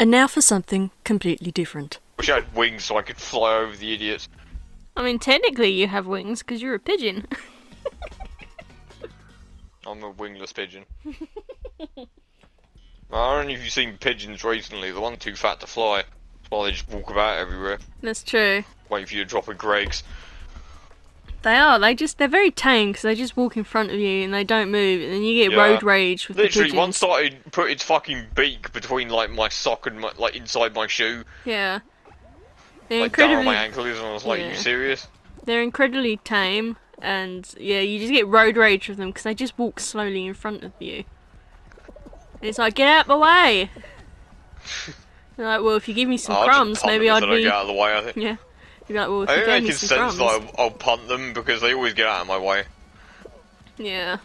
And now for something completely different. Wish I had wings so I could fly over the idiots. I mean, technically you have wings because you're a pigeon. I'm a wingless pigeon. I don't know if you've seen pigeons recently, the one's too fat to fly. That's why they just walk about everywhere, That's true. waiting for you to drop a Greg's. They are. They're very tame because they just walk in front of you and they don't move, and then you get road rage with Literally, the one pigeons. started put its fucking beak between like my sock and my, like inside my shoe, Yeah. They're like down on incredibly. my ankles, and I was like, Yeah. "You serious?" They're incredibly tame, and yeah, you just get road rage with them because they just walk slowly in front of you. And it's like, get out the way. They're like, well, if you give me some I'll crumbs, just punt maybe them I'd if they be. don't get out of the way. I think. Yeah. You'd be like, well, if I you think gave it me makes some sense crumbs. that I'll punt them because they always get out of my way. Yeah.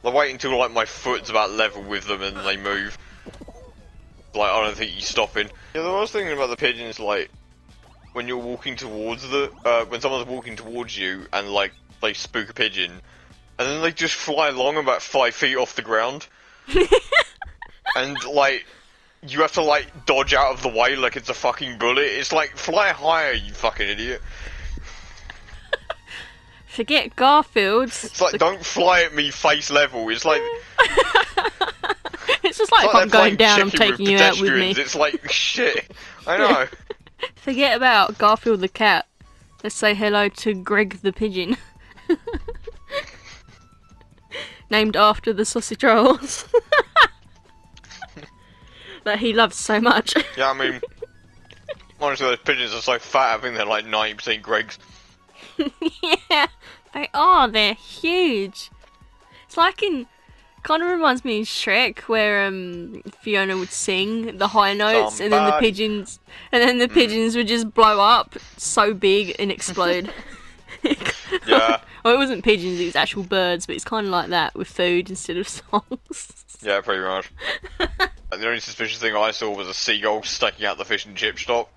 I wait until like my foot's about level with them and they move. Like I don't think you're stopping. Yeah, the worst thing about the pigeon is like when you're walking towards when someone's walking towards you and like they spook a pigeon, and then they just fly along about 5 feet off the ground, and like you have to like dodge out of the way like it's a fucking bullet. It's like fly higher, you fucking idiot. Forget Garfield's. It's like don't fly at me face level. It's like It's just like, it's if like I'm they're going playing down, I'm chicken taking you out with me. pedestrians. It's like shit. I know. Forget about Garfield the cat. Let's say hello to Greg the pigeon. Named after the sausage rolls. That he loves so much. Yeah, I mean, honestly, those pigeons are so fat. I think they're like 90% Greg's. Yeah, they are. They're huge. It's like in... Kind of reminds me of Shrek, where Fiona would sing the high notes, and then the pigeons, would just blow up so big and explode. Yeah. Well, it wasn't pigeons; it was actual birds, but it's kind of like that with food instead of songs. Yeah, pretty much. The only suspicious thing I saw was a seagull sticking out the fish and chip shop.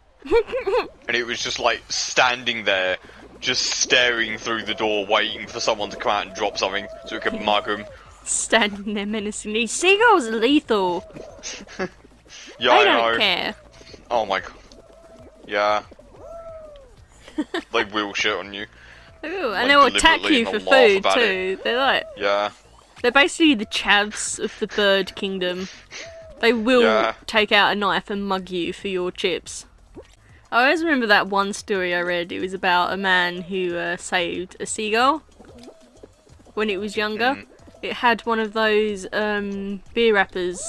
And it was just like standing there, just staring through the door, waiting for someone to come out and drop something so it could mug him. Standing there menacingly. Seagulls are lethal. Yeah, I They don't know. care. Oh my god. Yeah. They will shit on you. Ooh, Like, and they'll attack deliberately you and for they'll laugh food about too. Yeah. They're basically the chavs of the bird kingdom. They will Yeah. take out a knife and mug you for your chips. I always remember that one story I read. It was about a man who saved a seagull when it was younger. It had one of those beer wrappers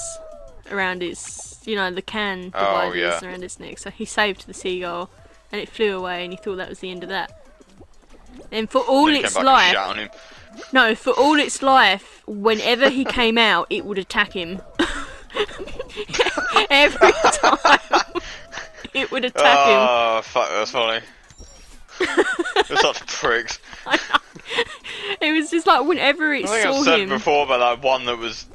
around its, the can Oh, dividers yeah. around its neck. So he saved the seagull, and it flew away, and he thought that was the end of that. And for all Then he its came back and life, shat on him. no, for all its life, whenever he came out, it would attack him. Every time, it would attack him. Oh, fuck, that's funny. They're such pricks. It was just like whenever it I think saw I've said him. before about that one that was...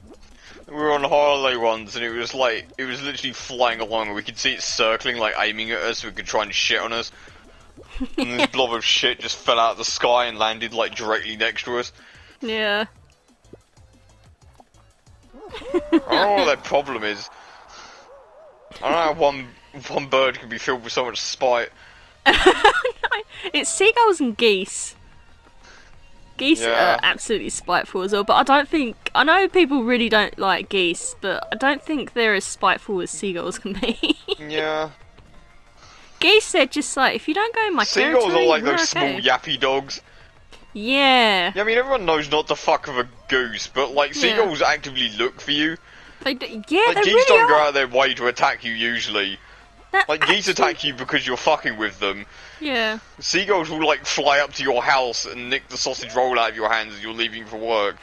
We were on holiday once and it was like... It was literally flying along and we could see it circling, like aiming at us so we could try and shit on us. And this blob of shit just fell out of the sky and landed like directly next to us. Yeah. I don't know what their problem is. I don't know how one bird can be filled with so much spite. It's seagulls and geese. Geese Yeah. are absolutely spiteful as well, but I know people really don't like geese, but I don't think they're as spiteful as seagulls can be. Yeah. Geese, they're just like, if you don't go in my Seagulls territory, are like we're those okay. small yappy dogs. Yeah. Yeah, I mean everyone knows not to fuck with a goose, but like seagulls actively look for you. Yeah, Like they geese really don't go are. out of their way to attack you usually. That Like geese actually- attack you because you're fucking with them. Yeah. Seagulls will like fly up to your house and nick the sausage roll out of your hands as you're leaving for work.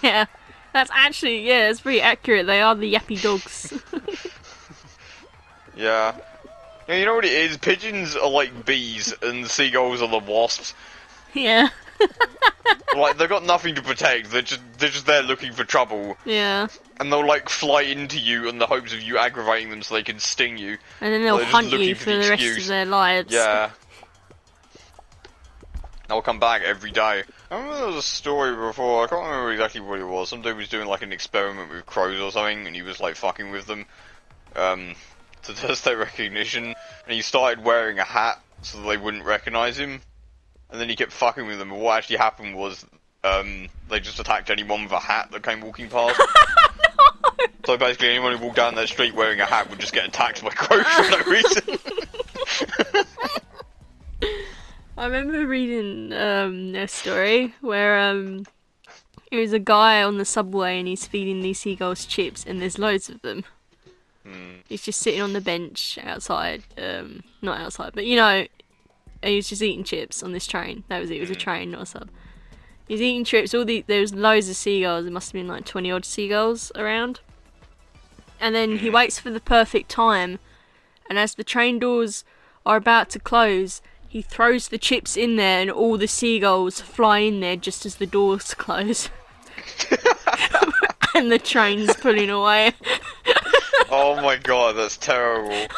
Yeah. That's actually, it's pretty accurate. They are the yappy dogs. Yeah. Yeah, you know what it is? Pigeons are like bees and seagulls are the wasps. Yeah. Like they've got nothing to protect. They're just there looking for trouble. Yeah. And they'll like fly into you in the hopes of you aggravating them so they can sting you. And then they'll They're just hunt looking you for for the the rest excuse. of their lives. Yeah. I'll come back every day. I remember there was a story before, I can't remember exactly what it was. Some dude was doing like an experiment with crows or something and he was like fucking with them. to test their recognition, and he started wearing a hat so that they wouldn't recognise him. And then he kept fucking with them, and what actually happened was, they just attacked anyone with a hat that came walking past. No! So basically anyone who walked down that street wearing a hat would just get attacked by crows for no reason. I remember reading a story where it was a guy on the subway and he's feeding these seagulls chips and there's loads of them. He's just sitting on the bench outside, not outside, but you know, he was just eating chips on this train. That was it, it was a train, not a sub. He's eating chips, there was loads of seagulls, there must have been like 20 odd seagulls around. And then he waits for the perfect time, and as the train doors are about to close, he throws the chips in there and all the seagulls fly in there just as the doors close. And the train's pulling away. Oh my god, that's terrible.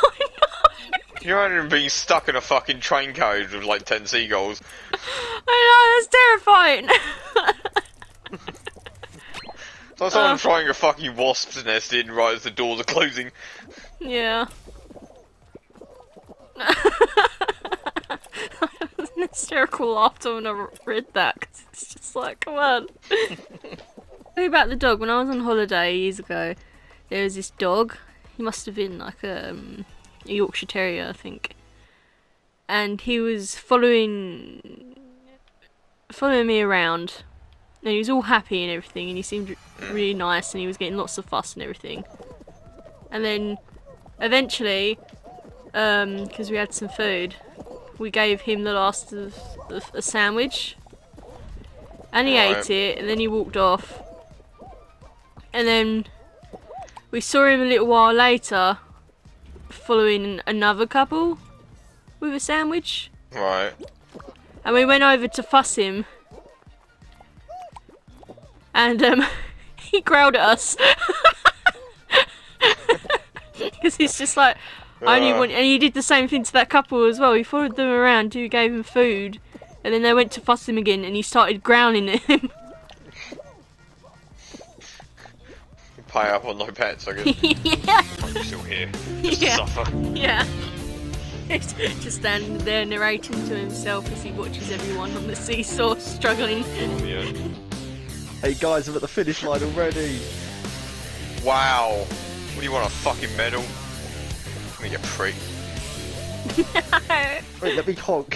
You imagine being stuck in a fucking train carriage with like 10 seagulls. I know, that's terrifying. It's like someone throwing a fucking wasp's nest in right as the doors are closing. Yeah. It was an hysterical laughter when I read that, because it's just like, come on. Think about the dog. When I was on holiday years ago, there was this dog. He must have been like a Yorkshire Terrier, I think. And he was following me around. And he was all happy and everything, and he seemed really nice, and he was getting lots of fuss and everything. And then, eventually, because we had some food, we gave him the last of a sandwich. And he ate it, and then he walked off. And then we saw him a little while later following another couple with a sandwich. Right. And we went over to fuss him. And he growled at us. Because he's just like, I only want, and he did the same thing to that couple as well. He followed them around, who gave him food, and then they went to fuss him again, and he started growling at him. Pay up on no pets, I guess. Yeah. I'm still here. Just Yeah. to suffer. Yeah. He's just standing there narrating to himself as he watches everyone on the seesaw struggling. Yeah. Hey guys, I'm at the finish line already. Wow. What do you want, a fucking medal? Me, you prick. Wait, let me honk.